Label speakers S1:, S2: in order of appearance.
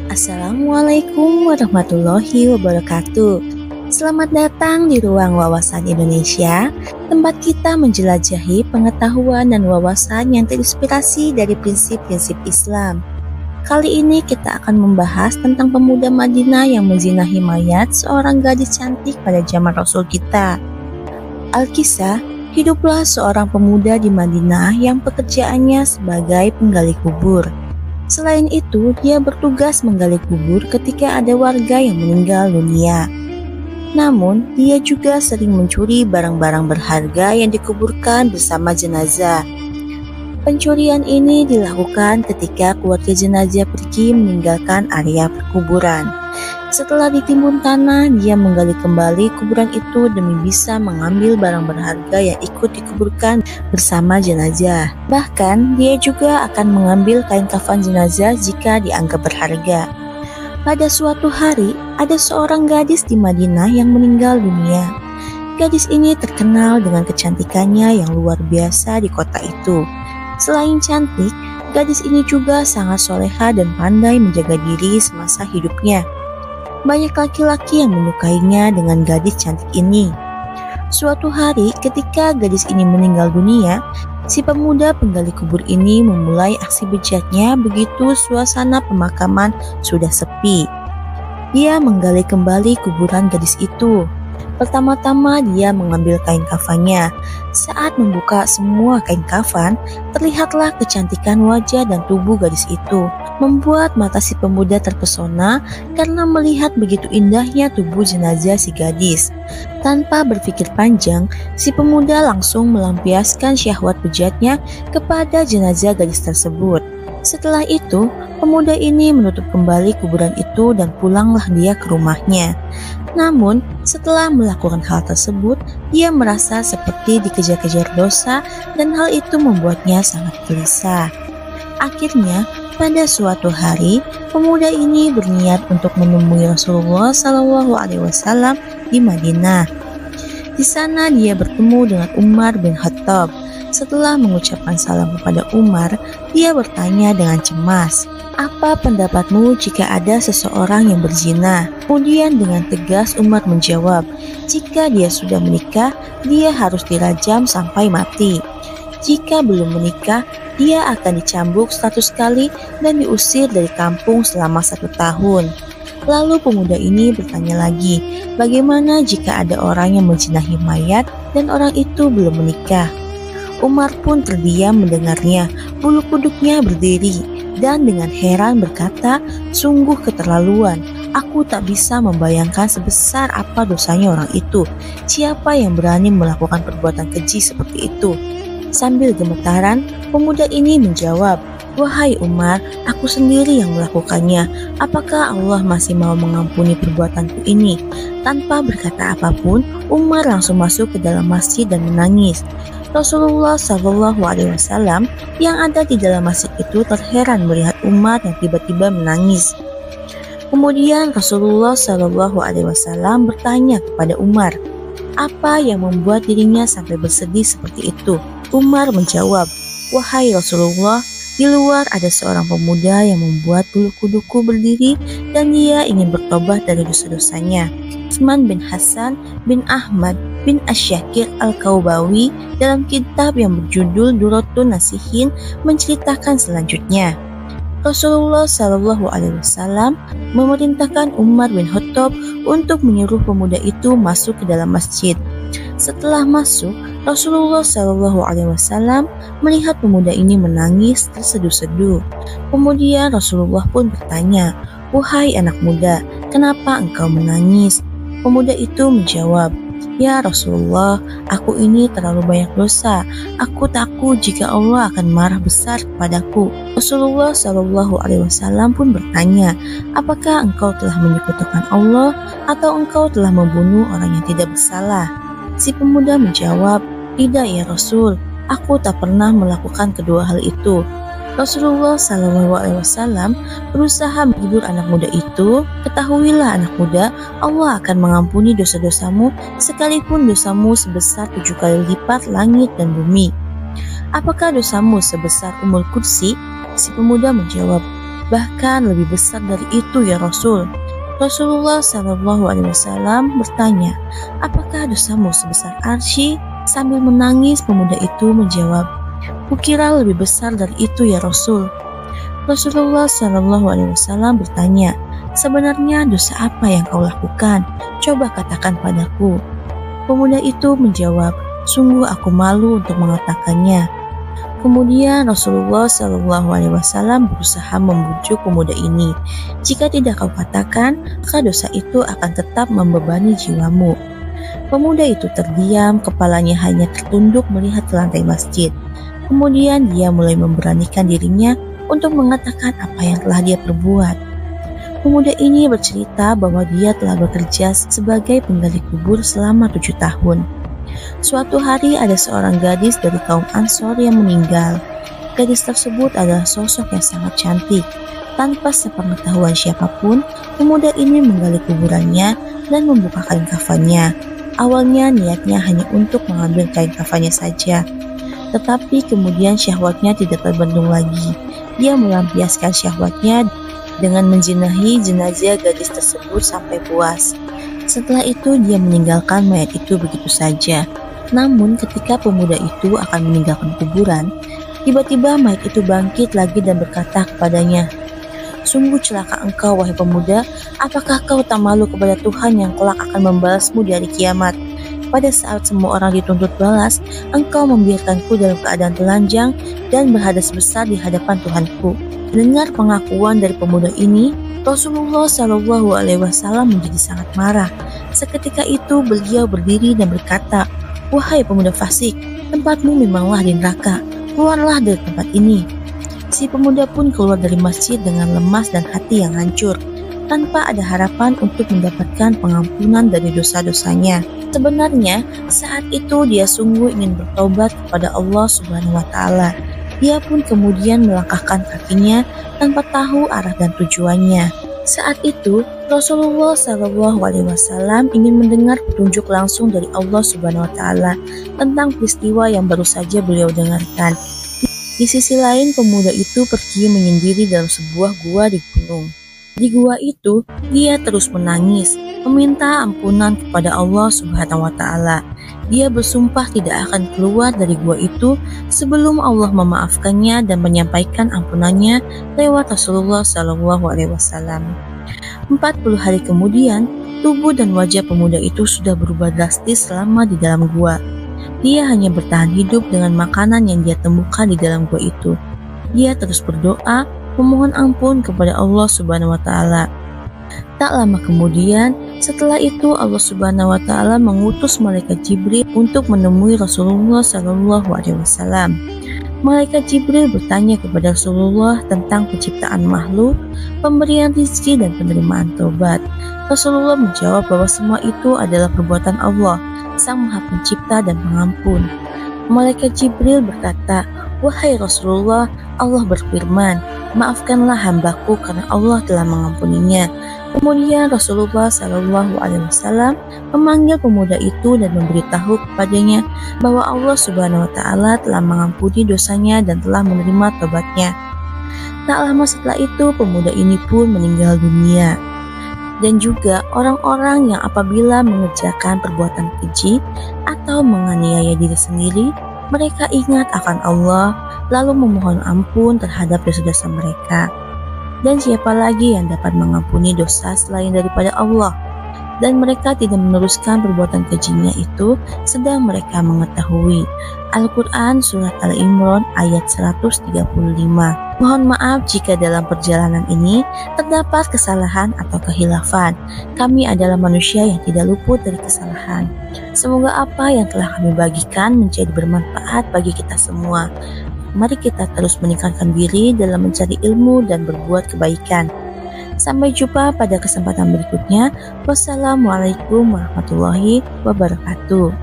S1: Assalamualaikum warahmatullahi wabarakatuh. Selamat datang di Ruang Wawasan Indonesia, tempat kita menjelajahi pengetahuan dan wawasan yang terinspirasi dari prinsip-prinsip Islam. Kali ini kita akan membahas tentang pemuda Madinah yang menzinahi mayat seorang gadis cantik pada zaman Rasul kita. Alkisah, hiduplah seorang pemuda di Madinah yang pekerjaannya sebagai penggali kubur. Selain itu, dia bertugas menggali kubur ketika ada warga yang meninggal dunia. Namun, dia juga sering mencuri barang-barang berharga yang dikuburkan bersama jenazah. Pencurian ini dilakukan ketika keluarga jenazah pergi meninggalkan area perkuburan. Setelah ditimbun tanah, dia menggali kembali kuburan itu demi bisa mengambil barang berharga yang ikut dikuburkan bersama jenazah. Bahkan, dia juga akan mengambil kain kafan jenazah jika dianggap berharga. Pada suatu hari, ada seorang gadis di Madinah yang meninggal dunia. Gadis ini terkenal dengan kecantikannya yang luar biasa di kota itu. Selain cantik, gadis ini juga sangat soleha dan pandai menjaga diri semasa hidupnya. Banyak laki-laki yang menyukainya dengan gadis cantik ini. Suatu hari ketika gadis ini meninggal dunia, si pemuda penggali kubur ini memulai aksi bejatnya begitu suasana pemakaman sudah sepi. Dia menggali kembali kuburan gadis itu. Pertama-tama dia mengambil kain kafannya. Saat membuka semua kain kafan, terlihatlah kecantikan wajah dan tubuh gadis itu, membuat mata si pemuda terpesona karena melihat begitu indahnya tubuh jenazah si gadis. Tanpa berpikir panjang, si pemuda langsung melampiaskan syahwat bejatnya kepada jenazah gadis tersebut. Setelah itu, pemuda ini menutup kembali kuburan itu dan pulanglah dia ke rumahnya. Namun, setelah melakukan hal tersebut, dia merasa seperti dikejar-kejar dosa dan hal itu membuatnya sangat gelisah. Akhirnya, pada suatu hari, pemuda ini berniat untuk menemui Rasulullah SAW di Madinah. Di sana dia bertemu dengan Umar bin Khattab. Setelah mengucapkan salam kepada Umar, dia bertanya dengan cemas, "Apa pendapatmu jika ada seseorang yang berzina?" Kemudian dengan tegas Umar menjawab, "Jika dia sudah menikah, dia harus dirajam sampai mati. Jika belum menikah, dia akan dicambuk 100 kali dan diusir dari kampung selama 1 tahun." Lalu pemuda ini bertanya lagi, "Bagaimana jika ada orang yang menzinahi mayat dan orang itu belum menikah?" Umar pun terdiam mendengarnya, bulu kuduknya berdiri, dan dengan heran berkata, "Sungguh keterlaluan, aku tak bisa membayangkan sebesar apa dosanya orang itu. Siapa yang berani melakukan perbuatan keji seperti itu?" Sambil gemetaran, pemuda ini menjawab, "Wahai Umar, aku sendiri yang melakukannya. Apakah Allah masih mau mengampuni perbuatanku ini?" Tanpa berkata apapun, Umar langsung masuk ke dalam masjid dan menangis. Rasulullah SAW yang ada di dalam masjid itu terheran melihat Umar yang tiba-tiba menangis. Kemudian Rasulullah SAW bertanya kepada Umar, apa yang membuat dirinya sampai bersedih seperti itu? Umar menjawab, "Wahai Rasulullah, di luar ada seorang pemuda yang membuat bulu kuduku berdiri dan dia ingin bertobat dari dosa-dosanya." Utsman bin Hasan bin Ahmad bin Asyakir Al-Kaubawi dalam kitab yang berjudul Duratun Nasihin menceritakan selanjutnya. Rasulullah SAW memerintahkan Umar bin Khattab untuk menyuruh pemuda itu masuk ke dalam masjid. Setelah masuk, Rasulullah SAW melihat pemuda ini menangis terseduh-seduh. Kemudian Rasulullah pun bertanya, "Wahai anak muda, kenapa engkau menangis?" Pemuda itu menjawab, "Ya Rasulullah, aku ini terlalu banyak dosa. Aku takut jika Allah akan marah besar kepadaku." Rasulullah SAW pun bertanya, "Apakah engkau telah menyekutukan Allah atau engkau telah membunuh orang yang tidak bersalah?" Si pemuda menjawab, "Tidak ya Rasul, aku tak pernah melakukan kedua hal itu." Rasulullah SAW berusaha menghibur anak muda itu. "Ketahuilah anak muda, Allah akan mengampuni dosa-dosamu sekalipun dosamu sebesar 7 kali lipat langit dan bumi." "Apakah dosamu sebesar Ummul Kursi?" Si pemuda menjawab, bahkan lebih besar dari itu ya Rasul. Rasulullah Shallallahu Alaihi Wasallam bertanya, apakah dosamu sebesar arsy? Sambil menangis pemuda itu menjawab, kukira lebih besar dari itu ya Rasul. Rasulullah Shallallahu Alaihi Wasallam bertanya, sebenarnya dosa apa yang kau lakukan? Coba katakan padaku. Pemuda itu menjawab, sungguh aku malu untuk mengatakannya. Kemudian Rasulullah Shallallahu Alaihi Wasallam berusaha membujuk pemuda ini. Jika tidak kau katakan, maka dosa itu akan tetap membebani jiwamu. Pemuda itu terdiam, kepalanya hanya tertunduk melihat ke lantai masjid. Kemudian dia mulai memberanikan dirinya untuk mengatakan apa yang telah dia perbuat. Pemuda ini bercerita bahwa dia telah bekerja sebagai penggali kubur selama 7 tahun. Suatu hari ada seorang gadis dari kaum Ansor yang meninggal. Gadis tersebut adalah sosok yang sangat cantik. Tanpa sepengetahuan siapapun, pemuda ini menggali kuburannya dan membuka kain kafannya. Awalnya niatnya hanya untuk mengambil kain kafannya saja, tetapi kemudian syahwatnya tidak terbendung lagi. Dia melampiaskan syahwatnya dengan menjinahi jenazah gadis tersebut sampai puas. Setelah itu dia meninggalkan mayat itu begitu saja. Namun ketika pemuda itu akan meninggalkan kuburan, tiba-tiba mayat itu bangkit lagi dan berkata kepadanya, sungguh celaka engkau wahai pemuda, apakah kau tak malu kepada Tuhan yang kelak akan membalasmu di hari kiamat? Pada saat semua orang dituntut balas, engkau membiarkanku dalam keadaan telanjang dan berhadas besar di hadapan Tuhanku. Dengar pengakuan dari pemuda ini, Rasulullah Shallallahu Alaihi Wasallam menjadi sangat marah. Seketika itu beliau berdiri dan berkata, wahai pemuda fasik, tempatmu memanglah di neraka, keluarlah dari tempat ini. Si pemuda pun keluar dari masjid dengan lemas dan hati yang hancur, tanpa ada harapan untuk mendapatkan pengampunan dari dosa-dosanya. Sebenarnya, saat itu dia sungguh ingin bertobat kepada Allah Subhanahu wa Ta'ala. Dia pun kemudian melangkahkan kakinya tanpa tahu arah dan tujuannya. Saat itu, Rasulullah Shallallahu Alaihi Wasallam ingin mendengar petunjuk langsung dari Allah Subhanahu wa Ta'ala tentang peristiwa yang baru saja beliau dengarkan. Di sisi lain, pemuda itu pergi menyendiri dalam sebuah gua di gunung. Di gua itu, dia terus menangis, meminta ampunan kepada Allah Subhanahu wa Ta'ala. Dia bersumpah tidak akan keluar dari gua itu sebelum Allah memaafkannya dan menyampaikan ampunannya lewat Rasulullah Shallallahu Alaihi Wasallam. 40 hari kemudian, tubuh dan wajah pemuda itu sudah berubah drastis selama di dalam gua. Dia hanya bertahan hidup dengan makanan yang dia temukan di dalam gua itu. Dia terus berdoa, memohon ampun kepada Allah Subhanahu wa Ta'ala. Tak lama kemudian, setelah itu Allah Subhanahu wa Ta'ala mengutus malaikat Jibril untuk menemui Rasulullah Shallallahu Alaihi Wasallam. Malaikat Jibril bertanya kepada Rasulullah tentang penciptaan makhluk, pemberian rezeki dan penerimaan taubat. Rasulullah menjawab bahwa semua itu adalah perbuatan Allah, Sang Maha Pencipta dan Pengampun. Malaikat Jibril berkata, wahai Rasulullah, Allah berfirman, maafkanlah hambaku karena Allah telah mengampuninya. Kemudian Rasulullah Shallallahu Alaihi Wasallam memanggil pemuda itu dan memberitahu kepadanya bahwa Allah Subhanahu Wa Taala telah mengampuni dosanya dan telah menerima tobatnya. Tak lama setelah itu pemuda ini pun meninggal dunia. Dan juga orang-orang yang apabila mengerjakan perbuatan keji atau menganiaya diri sendiri, mereka ingat akan Allah lalu memohon ampun terhadap dosa-dosa mereka. Dan siapa lagi yang dapat mengampuni dosa selain daripada Allah? Dan mereka tidak meneruskan perbuatan kejinya itu sedang mereka mengetahui. Al-Quran Surat Al-Imran ayat 135. Mohon maaf jika dalam perjalanan ini terdapat kesalahan atau kehilafan. Kami adalah manusia yang tidak luput dari kesalahan. Semoga apa yang telah kami bagikan menjadi bermanfaat bagi kita semua. Mari kita terus meningkatkan diri dalam mencari ilmu dan berbuat kebaikan. Sampai jumpa pada kesempatan berikutnya. Wassalamualaikum warahmatullahi wabarakatuh.